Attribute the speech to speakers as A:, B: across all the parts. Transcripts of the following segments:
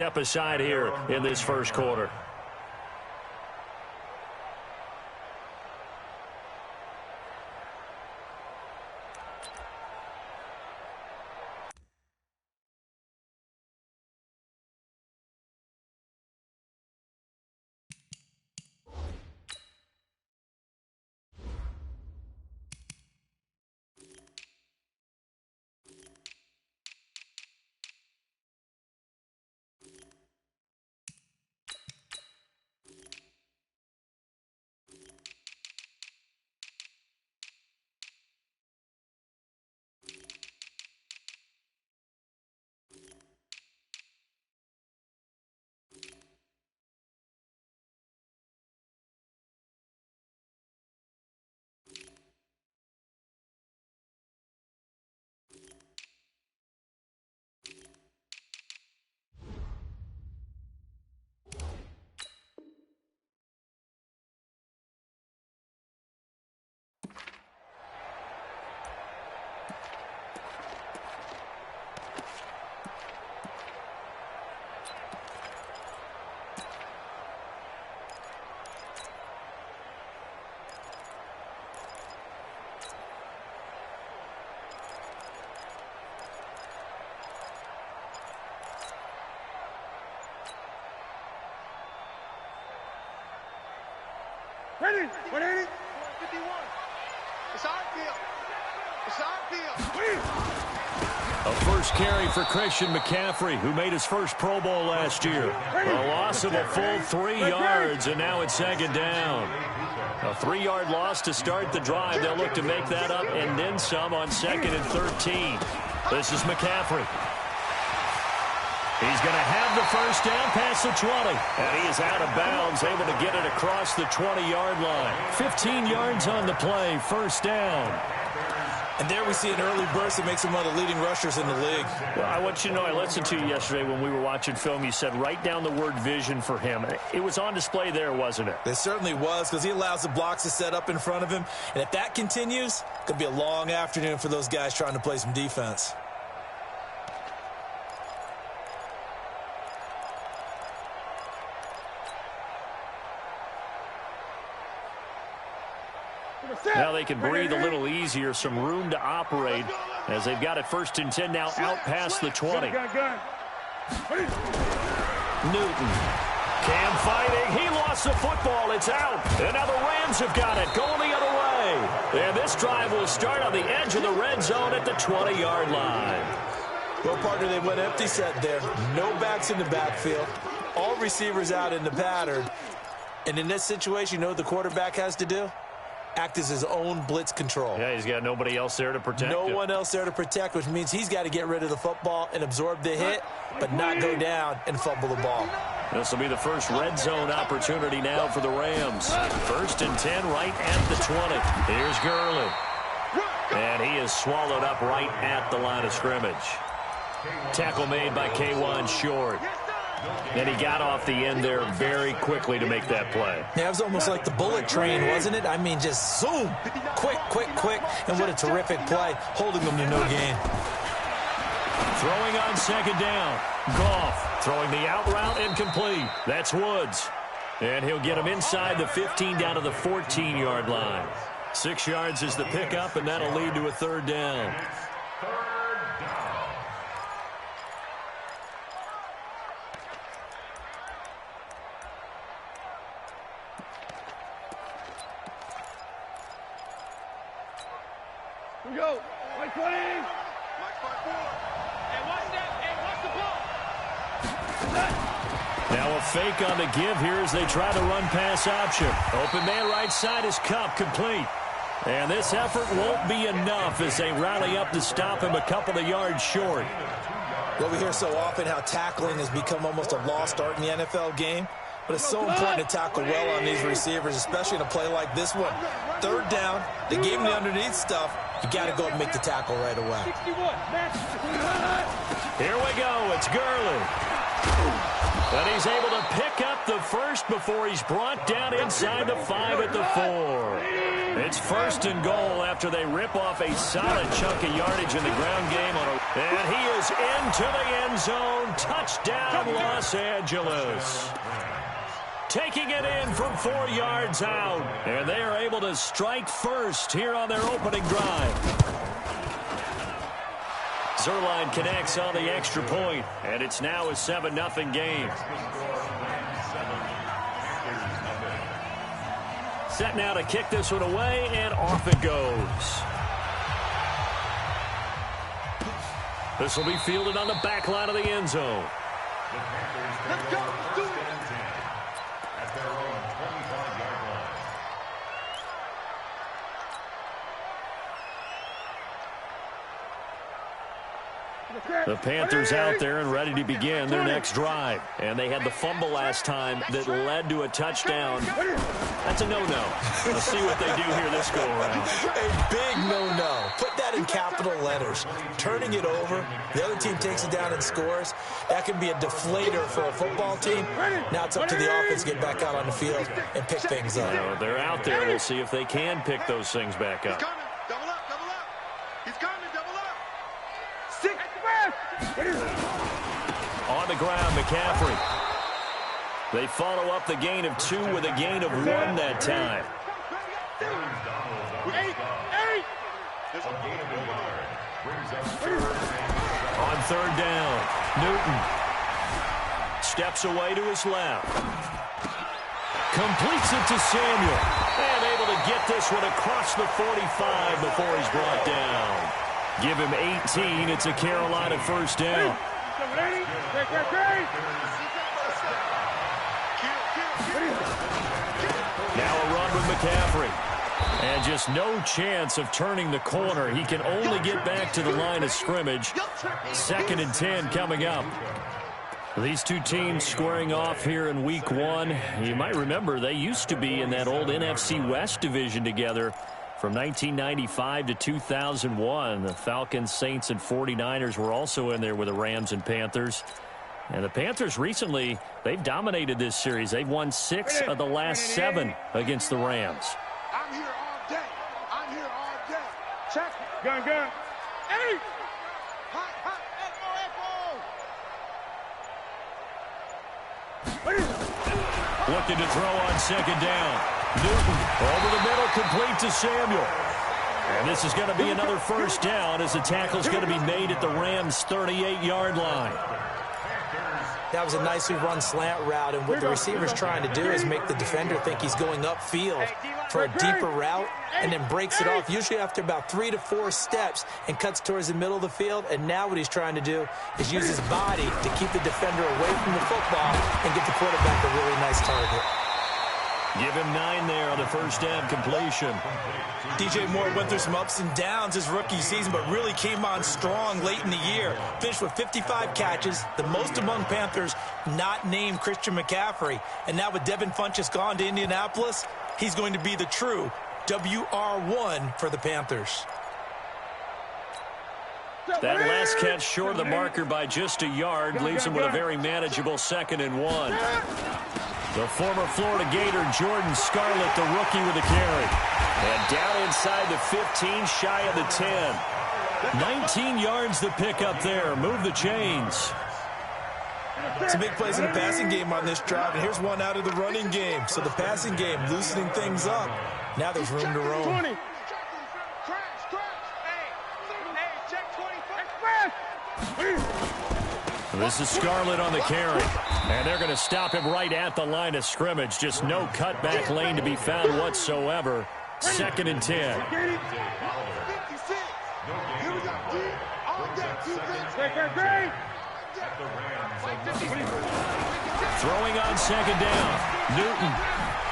A: step aside here in this first quarter.
B: Ready? 180? 51. It's our field. It's our field.
A: A first carry for Christian McCaffrey, who made his first Pro Bowl last year. A loss of a full 3 yards, and now it's second down. A 3-yard loss to start the drive. They'll look to make that up and then some on 2nd and 13. This is McCaffrey. He's going to have the first down past the 20. And he is out of bounds, able to get it across the 20-yard line. 15 yards on the play, first down.
C: And there we see an early burst that makes him one of the leading rushers in the league.
A: Well, I want you to know, I listened to you yesterday when we were watching film. You said write down the word vision for him. It was on display there, wasn't it?
C: It certainly was, because he allows the blocks to set up in front of him. And if that continues, it could be a long afternoon for those guys trying to play some defense.
A: Now they can breathe a little easier, some room to operate as they've got it 1st and 10 now out past the 20. Newton. Cam fighting. He lost the football. It's out. And now the Rams have got it going the other way. And this drive will start on the edge of the red zone at the 20-yard line.
C: Well, partner, they went empty set there. No backs in the backfield. All receivers out in the pattern. And in this situation, you know what the quarterback has to do? Act as his own blitz control.
A: Yeah, he's got nobody else there to protect him.
C: No one else there to protect, which means he's got to get rid of the football and absorb the hit, but not go down and fumble the ball.
A: This will be the first red zone opportunity now for the Rams. 1st and 10 right at the 20. Here's Gurley. And he is swallowed up right at the line of scrimmage. Tackle made by K'Wan Short. And he got off the end there very quickly to make that play.
C: Yeah, it was almost like the bullet train, wasn't it? I mean, just zoom. Quick, quick, quick. And what a terrific play, holding them to no gain.
A: Throwing on 2nd down. Goff throwing the out route incomplete. That's Woods. And he'll get him inside the 15 down to the 14-yard line. 6 yards is the pickup, and that'll lead to a 3rd down.
B: Here we go. Mike 20. Mike 5-4. And watch that. And watch the ball.
A: Now a fake on the give here as they try to run pass option. Open man right side is Kupp, complete. And this effort won't be enough as they rally up to stop him a couple of yards short.
C: Well, we hear so often how tackling has become almost a lost art in the NFL game. But it's so important to tackle well on these receivers, especially in a play like this one. 3rd down, they gave him the underneath stuff. You got to go and make the tackle right away.
A: Here we go. It's Gurley. And he's able to pick up the first before he's brought down inside the 5 at the 4. It's 1st and goal after they rip off a solid chunk of yardage in the ground game. And he is into the end zone. Touchdown, Los Angeles. Taking it in from 4 yards out. And they are able to strike first here on their opening drive. Zerline connects on the extra point, and it's now a 7-0 game. Set now to kick this one away, and off it goes. This will be fielded on the back line of the end zone.
B: Let's go. Let's do it.
D: At their own 25-yard line.
A: The Panthers out there and ready to begin their next drive. And they had the fumble last time that led to a touchdown. That's a no-no. Let's see what they do here this go-around.
C: A big no-no. Put that in capital letters. Turning it over, the other team takes it down and scores. That can be a deflator for a football team. Now it's up to the offense to get back out on the field and pick things up.
A: You know, they're out there. We'll see if they can pick those things back up.
B: Double up, double up. He's coming, double up.
A: On the ground, McCaffrey. They follow up the gain of 2 with a gain of 1 that time. On 3rd down, Newton steps away to his left. Completes it to Samuel. And able to get this one across the 45 before he's brought down. Give him 18. It's a Carolina 1st down. Now a run with McCaffrey. And just no chance of turning the corner. He can only get back to the line of scrimmage. 2nd and 10 coming up. These two teams squaring off here in week 1. You might remember they used to be in that old NFC West division together from 1995 to 2001. The Falcons, Saints, and 49ers were also in there with the Rams and Panthers. And the Panthers recently, they've dominated this series. They've won 6 of the last 7 against the Rams.
B: I'm here all day. I'm here all day. Check. Gun. Hey! Hot, echo.
A: Looking to throw on 2nd down. Newton over the middle, complete to Samuel. And this is going to be another 1st down as the tackle's going to be made at the Rams' 38-yard line.
C: That was a nicely run slant route, and what the receiver's trying to do is make the defender think he's going upfield for a deeper route and then breaks it off, usually after about 3 to 4 steps, and cuts towards the middle of the field. And now what he's trying to do is use his body to keep the defender away from the football and get the quarterback a really nice target.
A: Give him 9 there on the 1st down completion.
C: DJ Moore went through some ups and downs his rookie season, but really came on strong late in the year. Finished with 55 catches, the most among Panthers not named Christian McCaffrey. And now with Devin Funchess gone to Indianapolis, he's going to be the true WR1 for the Panthers.
A: That last catch short of the marker by just a yard leaves him with a very manageable 2nd and 1. The former Florida Gator, Jordan Scarlett, the rookie with the carry. And down inside the 15, shy of the 10. 19 yards to pick up there. Move the chains.
C: Some big plays in the passing game on this drive, and here's one out of the running game. So the passing game loosening things up. Now there's room to roam.
A: This is Scarlett on the carry. And they're going to stop him right at the line of scrimmage. Just no cutback lane to be found whatsoever. 2nd and 10. Throwing on 2nd down. Newton.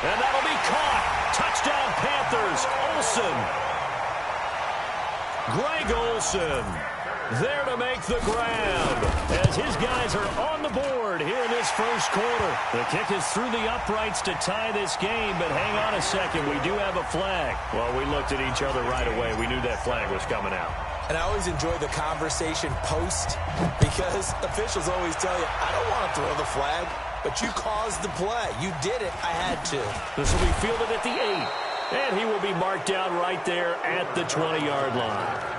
A: And that'll be caught. Touchdown Panthers. Olsen. Greg Olsen there to make the grab as his guys are on the board here in this 1st quarter. The kick is through the uprights to tie this game, but hang on a second. We do have a flag. Well, we looked at each other right away. We knew that flag was coming out.
C: And I always enjoy the conversation post because officials always tell you, I don't want to throw the flag. but you caused the play. You did it. I had to.
A: This will be fielded at the 8. And he will be marked down right there at the 20-yard line.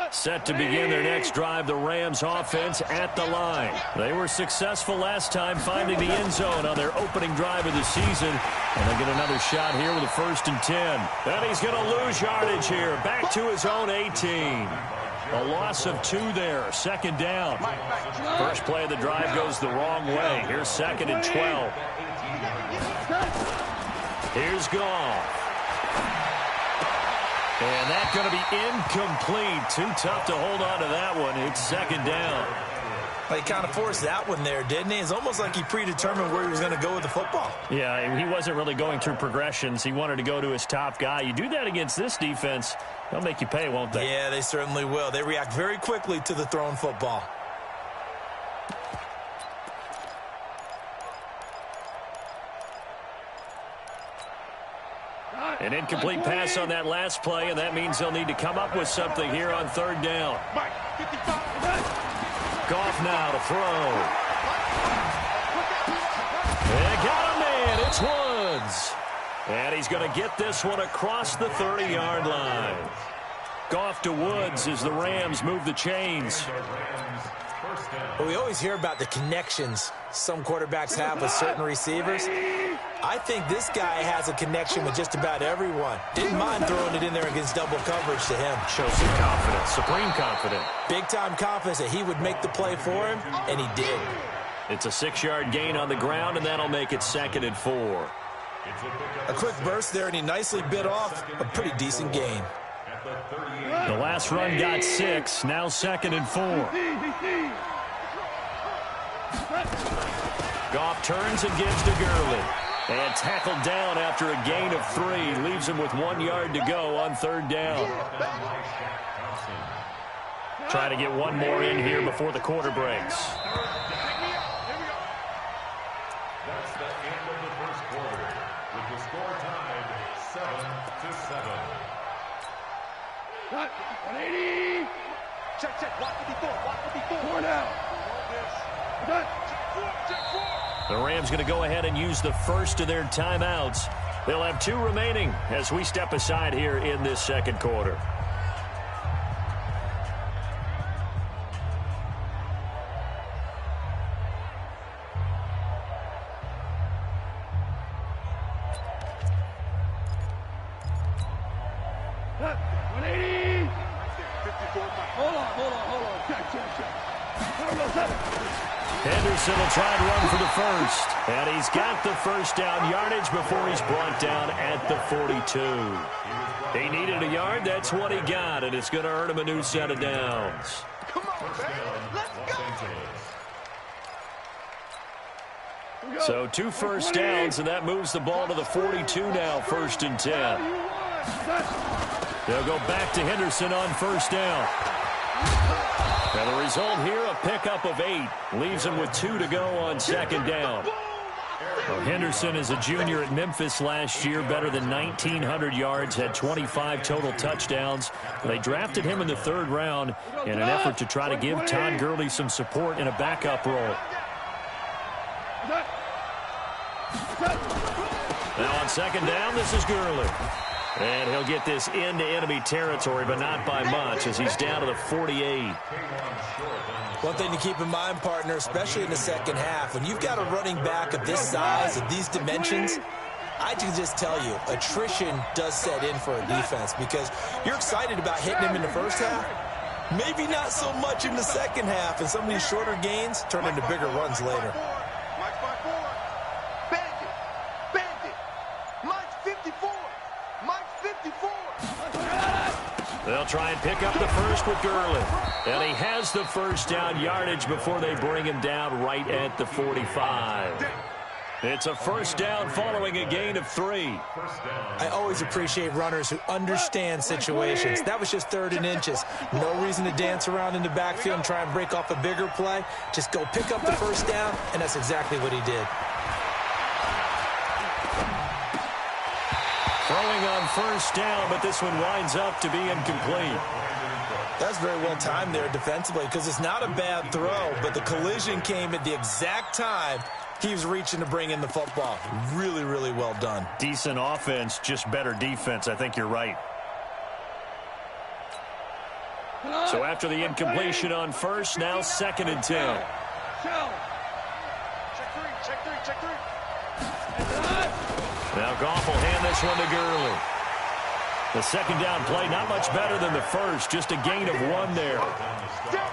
A: Set to begin their next drive, the Rams offense at the line. They were successful last time finding the end zone on their opening drive of the season. And they get another shot here with a 1st and 10. And he's going to lose yardage here. Back to his own 18. A loss of 2 there. 2nd down. First play of the drive goes the wrong way. Here's 2nd and 12. Here's Goff. And that's going to be incomplete. Too tough to hold on to that one. It's 2nd down.
C: He kind of forced that one there, didn't he? It's almost like he predetermined where he was going to go with the football.
A: Yeah, he wasn't really going through progressions. He wanted to go to his top guy. You do that against this defense, they'll make you pay, won't they?
C: Yeah, they certainly will. They react very quickly to the thrown football.
A: An incomplete pass on that last play, and that means they'll need to come up with something here on 3rd down. Goff now to throw. And got a man. It's Woods. And he's going to get this one across the 30-yard line. Goff to Woods as the Rams move the chains.
C: Well, we always hear about the connections some quarterbacks have with certain receivers. I think this guy has a connection with just about everyone. Didn't mind throwing it in there against double coverage to him.
A: Shows some confidence, supreme confidence.
C: Big-time confidence that he would make the play for him, and he did.
A: It's a 6-yard gain on the ground, and that'll make it 2nd and 4.
C: A quick burst there, and he nicely bit off a pretty decent gain.
A: The last run got 6, now 2nd and 4. Goff turns and gives to Gurley. And tackled down after a gain of 3. Leaves him with 1 yard to go on 3rd down. Trying to get one more in here before the quarter breaks.
D: That's the end of the first quarter, with the score tied 7-7.
B: 180. Check. Watch 54. 4 now. Check 4.
A: The Rams going to go ahead and use the first of their timeouts. They'll have 2 remaining as we step aside here in this 2nd quarter. Henderson will try and run for the first. And he's got the first down yardage before he's brought down at the 42. He needed a yard. That's what he got. And it's going to earn him a new set of downs.
B: Come on, man. Let's go.
A: So 2 first downs, and that moves the ball to the 42 now, 1st and 10. They'll go back to Henderson on 1st down. And the result here, a pickup of 8. Leaves him with 2 to go on 2nd down. Well, Henderson is a junior at Memphis last year, better than 1,900 yards, had 25 total touchdowns. They drafted him in the 3rd round in an effort to try to give Todd Gurley some support in a backup role. Now on 2nd down, this is Gurley. And he'll get this into enemy territory, but not by much, as he's down to the 48.
C: One thing to keep in mind, partner, especially in the 2nd half, when you've got a running back of this size, of these dimensions, I can just tell you, attrition does set in for a defense, because you're excited about hitting him in the 1st half, maybe not so much in the 2nd half, and some of these shorter gains turn into bigger runs later.
A: They'll try and pick up the first with Gurley. And he has the first down yardage before they bring him down right at the 45. It's a first down following a gain of 3.
C: I always appreciate runners who understand situations. That was just 3rd and inches. No reason to dance around in the backfield and try and break off a bigger play. Just go pick up the first down, and that's exactly what he did.
A: Throwing on first down, but this one winds up to be incomplete.
C: That's very well timed there defensively because it's not a bad throw, but the collision came at the exact time he was reaching to bring in the football. Really, really well done.
A: Decent offense, just better defense. I think you're right. So after the incompletion on first, now 2nd and 10.
B: Check three.
A: Now Goff will hand this one to Gurley. The 2nd down play, not much better than the first, just a gain of 1 there.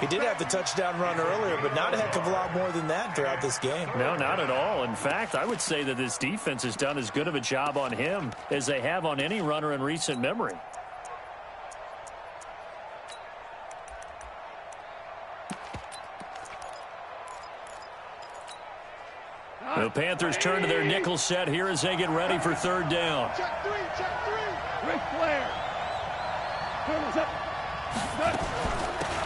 C: He did have the touchdown run earlier, but not a heck of a lot more than that throughout this game.
A: No, not at all. In fact, I would say that this defense has done as good of a job on him as they have on any runner in recent memory. The Panthers turn to their nickel set here as they get ready for 3rd down.
B: Check three. Ric Flair.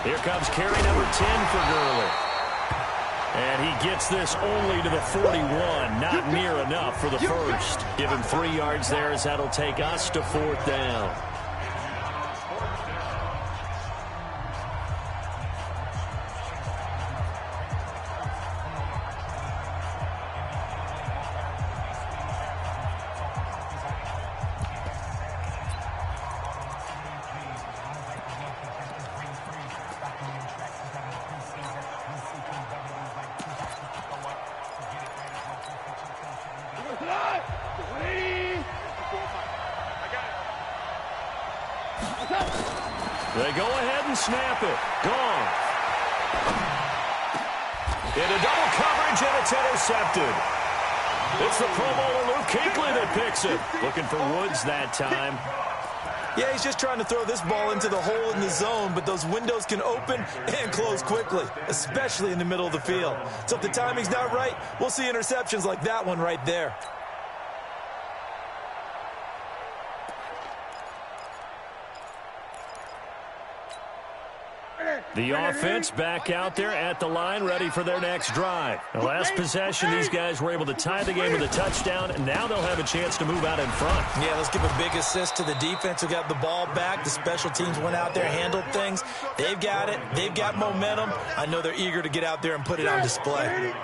A: Here comes carry number 10 for Gurley. And he gets this only to the 41. Not near enough for the first. Give him 3 yards there as that'll take us to 4th down. They go ahead and snap it. Gone. Into double coverage, and it's intercepted. It's the Pro Bowler Luke Kuechly that picks it. Looking for Woods that time.
C: Yeah, he's just trying to throw this ball into the hole in the zone, but those windows can open and close quickly, especially in the middle of the field. So if the timing's not right, we'll see interceptions like that one right there.
A: The offense back out there at the line, ready for their next drive. The last possession, these guys were able to tie the game with a touchdown, and now they'll have a chance to move out in front.
C: Yeah, let's give a big assist to the defense who got the ball back. The special teams went out there, handled things. They've got it. They've got momentum. I know they're eager to get out there and put it on display.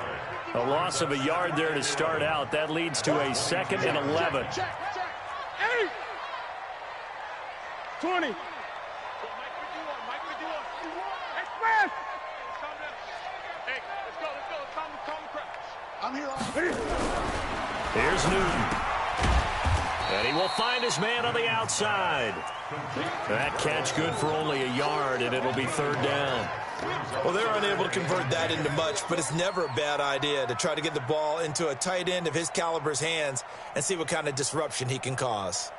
A: A loss of a yard there to start out. That leads to a 2nd and 11.
B: 20. I'm here.
A: Here's Newton. And he will find his man on the outside. That catch good for only a yard, and it'll be 3rd down.
C: Well, they're unable to convert that into much, but it's never a bad idea to try to get the ball into a tight end of his caliber's hands and see what kind of disruption he can cause.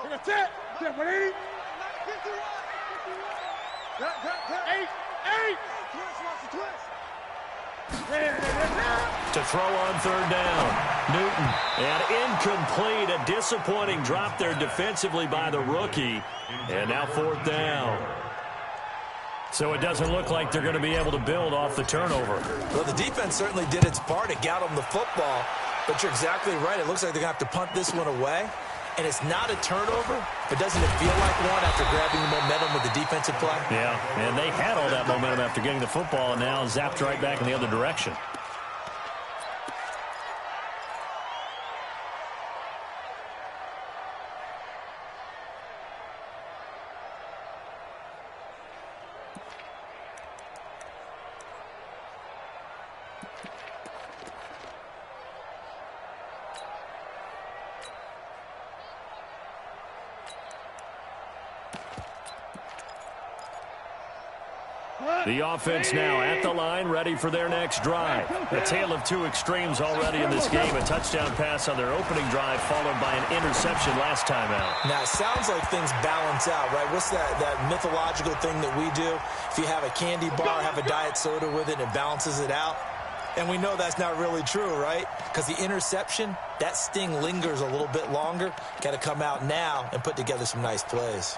B: That's it. 8.
A: To throw on 3rd down. Newton. And incomplete. A disappointing drop there defensively by the rookie. And now 4th down. So it doesn't look like they're going to be able to build off the turnover.
C: Well, the defense certainly did its part. It got them the football. But you're exactly right. It looks like they're going to have to punt this one away. And it's not a turnover, but doesn't it feel like one after grabbing the momentum with the defensive play?
A: Yeah, and they had all that momentum after getting the football and now zapped right back in the other direction. The offense now at the line, ready for their next drive. A tale of 2 extremes already in this game. A touchdown pass on their opening drive, followed by an interception last time out.
C: Now, it sounds like things balance out, right? What's that mythological thing that we do? If you have a candy bar, have a diet soda with it, and it balances it out. And we know that's not really true, right? Because the interception, that sting lingers a little bit longer. Got to come out now and put together some nice plays.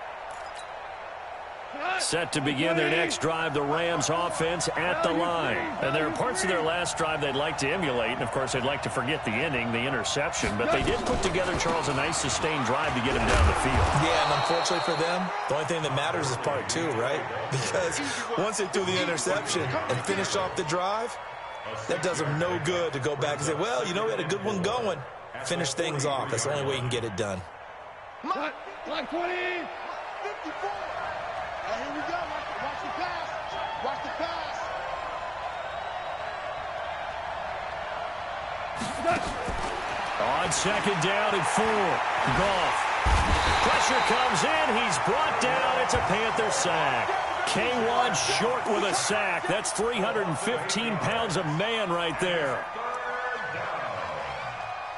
A: Set to begin their next drive, the Rams offense at the line. And there are parts of their last drive they'd like to emulate, and of course they'd like to forget the ending, the interception. But they did put together, Charles, a nice sustained drive to get him down the field.
C: Yeah, and unfortunately for them, the only thing that matters is part two, right? Because once they threw the interception and finished off the drive, that does them no good to go back and say, well, you know, we had a good one going. Finish things off. That's the only way you can get it done.
B: Line 20. 54. Here we go. Watch the pass. Watch the pass.
A: On second down and 4. Goff. Pressure comes in. He's brought down. It's a Panther sack. K1 short with a sack. That's 315 pounds of man right there.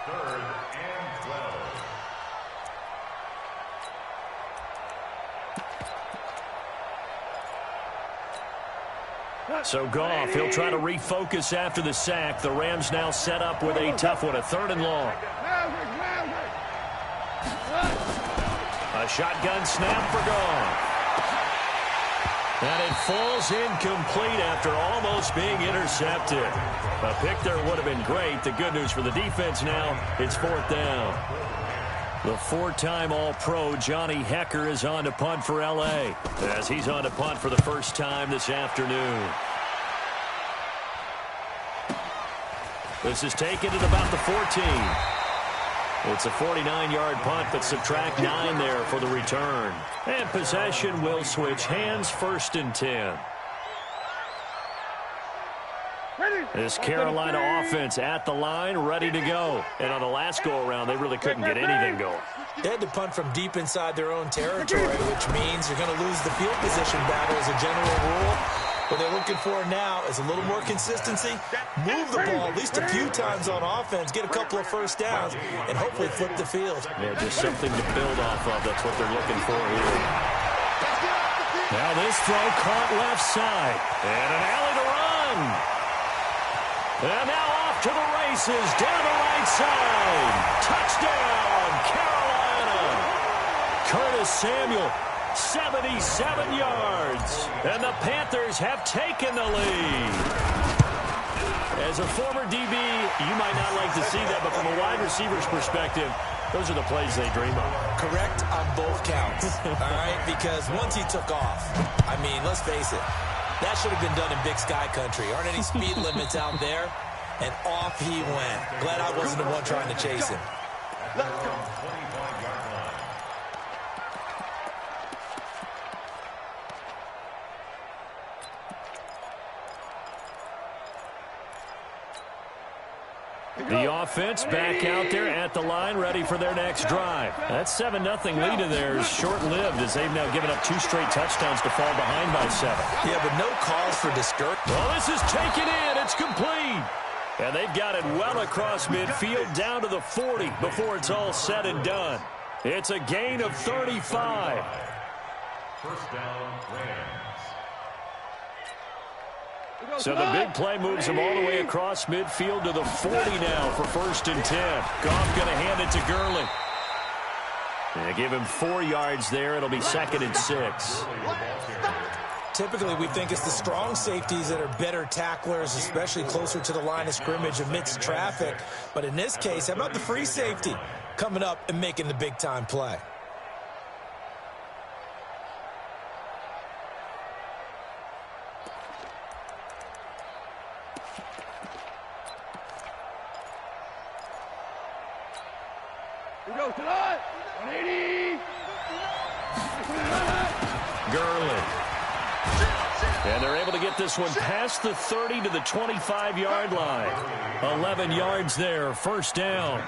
D: Third and 12.
A: So Goff, he'll try to refocus after the sack. The Rams now set up with a tough one, a 3rd and long. A shotgun snap for Goff. And it falls incomplete after almost being intercepted. A pick there would have been great. The good news for the defense now, it's 4th down. The 4-time All-Pro Johnny Hekker is on to punt for L.A. as he's on to punt for the first time this afternoon. This is taken at about the 14. It's a 49-yard punt, but subtract 9 there for the return. And possession will switch hands, 1st and 10. This Carolina offense at the line, ready to go. And on the last go-around, they really couldn't get anything going.
C: They had to punt from deep inside their own territory, which means you're going to lose the field position battle as a general rule. What they're looking for now is a little more consistency, move the ball at least a few times on offense, get a couple of first downs, and hopefully flip the field.
A: Yeah, just something to build off of. That's what they're looking for here. Now this throw caught left side. And an alley to run. And now off to the races, down the right side. Touchdown, Carolina. Curtis Samuel, 77 yards. And the Panthers have taken the lead. As a former DB, you might not like to see that, but from a wide receiver's perspective, those are the plays they dream of.
C: Correct on both counts, all right? Because once he took off, I mean, let's face it, that should have been done in Big Sky Country. Aren't any speed limits out there? And off he went. Glad I wasn't the one trying to chase him.
A: The offense back out there at the line, ready for their next drive. That 7-0 lead of theirs short-lived as they've now given up 2 straight touchdowns to fall behind by 7.
C: Yeah, but no cause for discouragement.
A: Well, this is taken in. It's complete. And they've got it well across midfield down to the 40 before it's all said and done. It's a gain of 35.
D: First down, Rams.
A: So the big play moves him all the way across midfield to the 40 now for 1st and 10. Goff going to hand it to Gurley. And give him 4 yards there. It'll be 2nd and 6.
C: Typically, we think it's the strong safeties that are better tacklers, especially closer to the line of scrimmage amidst traffic. But in this case, how about the free safety coming up and making the big-time play?
B: Here we go, tonight. 180.
A: Gurley. And they're able to get this one past the 30 to the 25-yard line. 11 yards there, 1st down.
C: I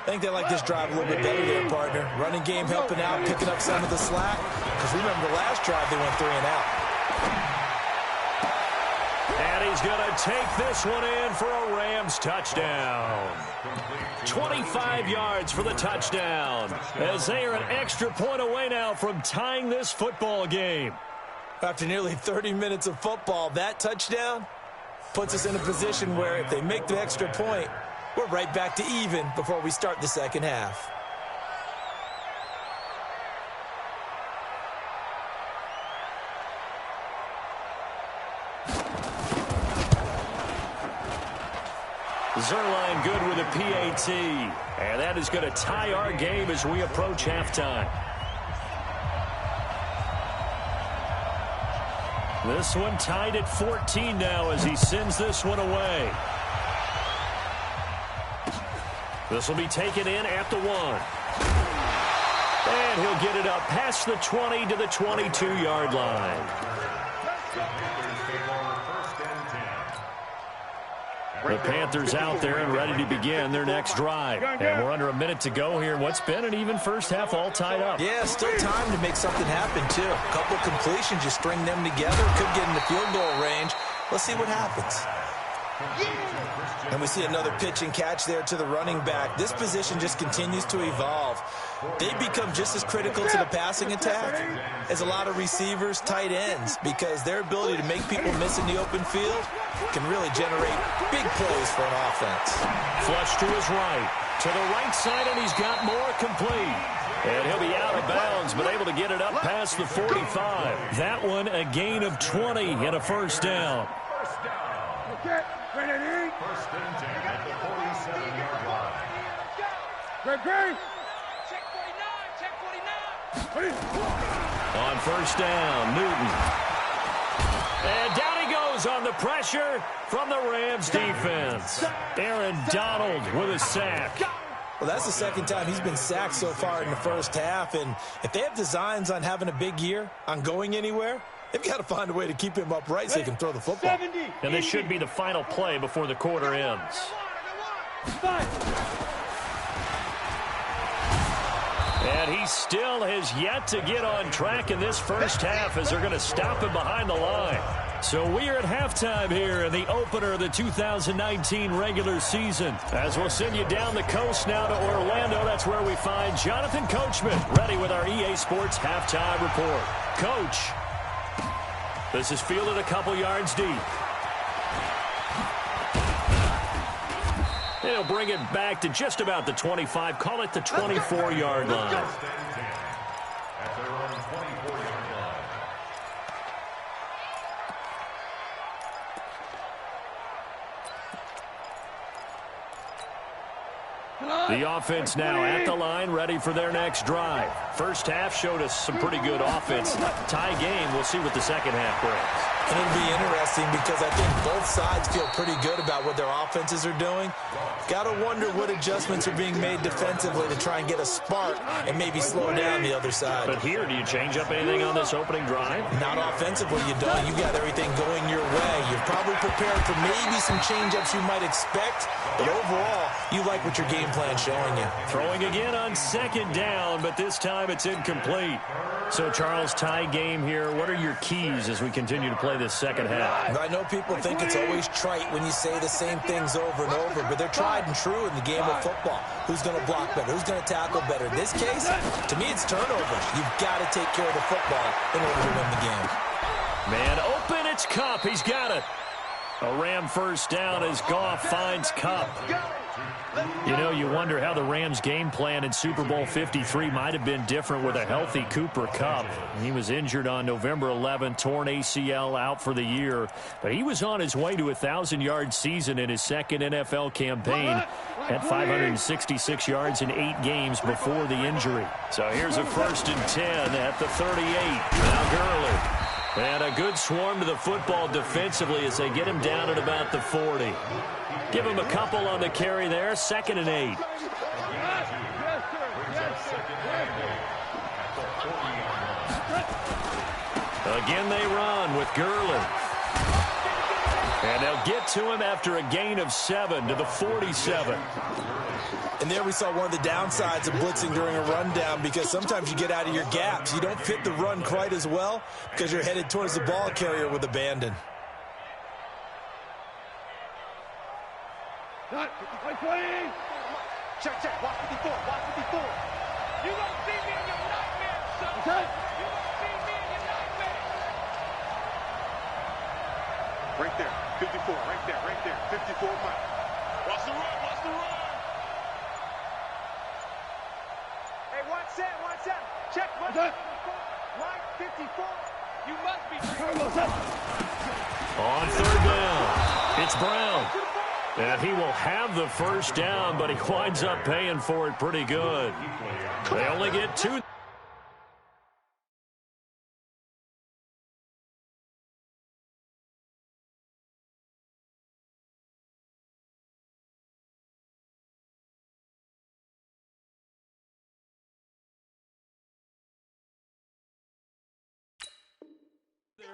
C: think they like this drive a little bit better there, partner. Running game helping out, picking up some of the slack. Because remember the last drive, they went 3 and out.
A: And he's going to take this one in for a Rams touchdown. 25 yards for the touchdown. As they are an extra point away now from tying this football game.
C: After nearly 30 minutes of football, that touchdown, puts us in a position where if they make the extra point, we're right back to even before we start the second half.
A: Zerline good with a PAT. And that is going to tie our game as we approach halftime. This one tied at 14 now as he sends this one away. This will be taken in at the 1. And he'll get it up past the 20 to the 22-yard line. The Panthers out there and ready to begin their next drive. And we're under a minute to go here. What's been an even first half all tied up.
C: Yeah, still time to make something happen, too. A couple completions, you string them together. Could get into field goal range. Let's see what happens. And we see another pitch and catch there to the running back. This position just continues to evolve. They become just as critical to the passing attack as a lot of receivers, tight ends, because their ability to make people miss in the open field can really generate big plays for an offense.
A: Flush to his right, to the right side, and he's got more complete. And he'll be out of bounds, but able to get it up past the 45. That one a gain of 20 and a first down.
B: Okay, ready?
D: First and 10 at the 47-yard line.
B: Great.
E: Check 49, check 49.
A: On first down, Newton. And down he goes on the pressure from the Rams defense. Aaron Donald with a sack.
C: Well, that's the second time he's been sacked so far in the first half. And if they have designs on having a big year, on going anywhere, they've got to find a way to keep him upright so he can throw the football.
A: And this should be the final play before the quarter ends. And he still has yet to get on track in this first half as they're going to stop him behind the line. So we are at halftime here in the opener of the 2019 regular season. As we'll send you down the coast now to Orlando, that's where we find Jonathan Coachman ready with our EA Sports halftime report. Coach, this is fielded a couple yards deep. He'll bring it back to just about the 25. Call it the 24-yard line.
D: At their own 24-yard line.
A: The offense now at the line, ready for their next drive. First half showed us some pretty good offense. Tie game, we'll see what the second half brings.
C: And it'll be interesting because I think both sides feel pretty good about what their offenses are doing. Got to wonder what adjustments are being made defensively to try and get a spark and maybe slow down the other side.
A: But here, do you change up anything on this opening drive?
C: Not offensively, you don't. You got everything going your way. You're probably prepared for maybe some change-ups you might expect, but overall, you like what your game plan's showing you.
A: Throwing again on second down, but this time it's incomplete. So, Charles, tie game here. What are your keys as we continue to play this second half?
C: I know people think it's always trite when you say the same things over and over, but they're tried and true in the game of football. Who's going to block better? Who's going to tackle better? In this case, to me, it's turnovers. You've got to take care of the football in order to win the game.
A: Man open, it's Kupp. He's got it. A Ram first down as Goff finds Kupp. You know, you wonder how the Rams' game plan in Super Bowl 53 might have been different with a healthy Cooper Kupp. He was injured on November 11th, torn ACL, out for the year. But he was on his way to a 1,000-yard season in his second NFL campaign at 566 yards in 8 games before the injury. So here's a 1st and 10 at the 38. Now Gurley. And a good swarm to the football defensively as they get him down at about the 40. Give him a couple on the carry there. 2nd and 8. Again they run with Gurley. And they'll get to him after a gain of 7 to the 47.
C: And there we saw one of the downsides of blitzing during a rundown, because sometimes you get out of your gaps. You don't fit the run quite as well because you're headed towards the ball carrier with abandon.
B: Check. Watch 54. You don't see me in your nightmare, son. You don't see me in your nightmare. Right there. 54. Right there. Right there. 54 Mike. Watch the run. Watch the run. Hey, watch that. Watch that. Check. Watch that. Mike, 54. You must be.
A: On third down, it's Brown. And he will have the first down, but he winds up paying for it pretty good. They only get 2.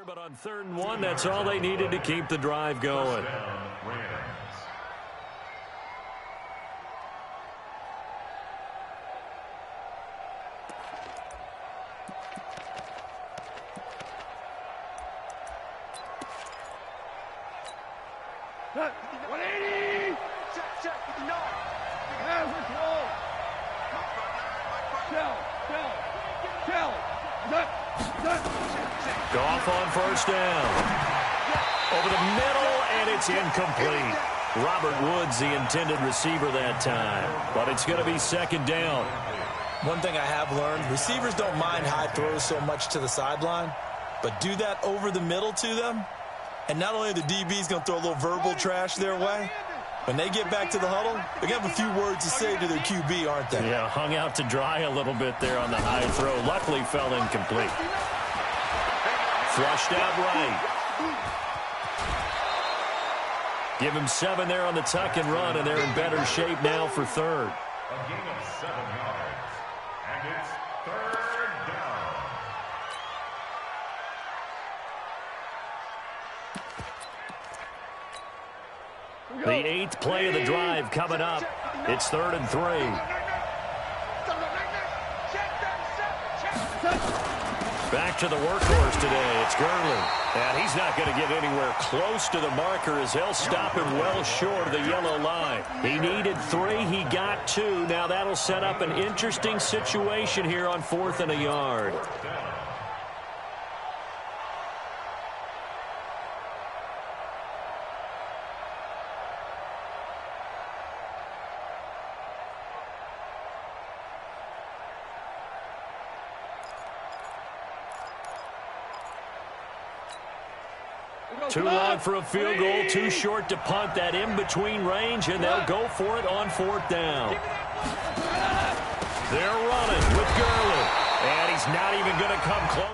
A: But on 3rd and 1, that's all they needed to keep the drive going. Goff on first down. Over the middle, and it's incomplete. Robert Woods, the intended receiver that time. But it's going to be 2nd down.
C: One thing I have learned, receivers don't mind high throws so much to the sideline, but do that over the middle to them, and not only are the DBs going to throw a little verbal trash their way, when they get back to the huddle, they're going to have a few words to say to their QB, aren't they?
A: Yeah, hung out to dry a little bit there on the high throw. Luckily fell incomplete. Flushed out right. Give him 7 there on the tuck and run, and they're in better shape now for 3rd.
D: A gain of 7 yards. And it's 3rd down.
A: The 8th play of the drive coming up. It's 3rd and 3. Back to the workhorse today. It's Gurley. And he's not going to get anywhere close to the marker as they'll stop him well short of the yellow line. He needed 3. He got 2. Now that'll set up an interesting situation here on 4th and a yard. Too long for a field goal, too short to punt. That in-between range, and they'll go for it on 4th down. They're running with Gurley, and he's not even going to come close.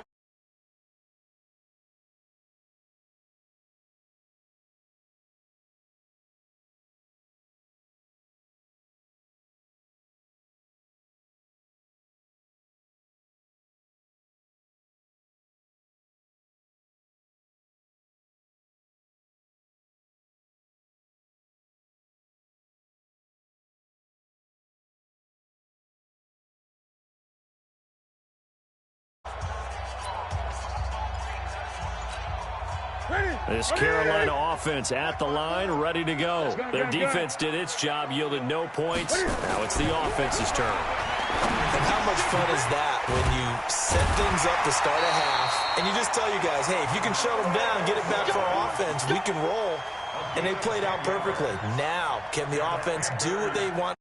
A: This Carolina offense at the line, ready to go. Their defense did its job, yielded no points. Now it's the offense's turn.
C: And how much fun is that when you set things up to start a half, and you just tell you guys, hey, if you can shut them down, get it back for our offense, we can roll. And they played out perfectly. Now, can the offense do what they want?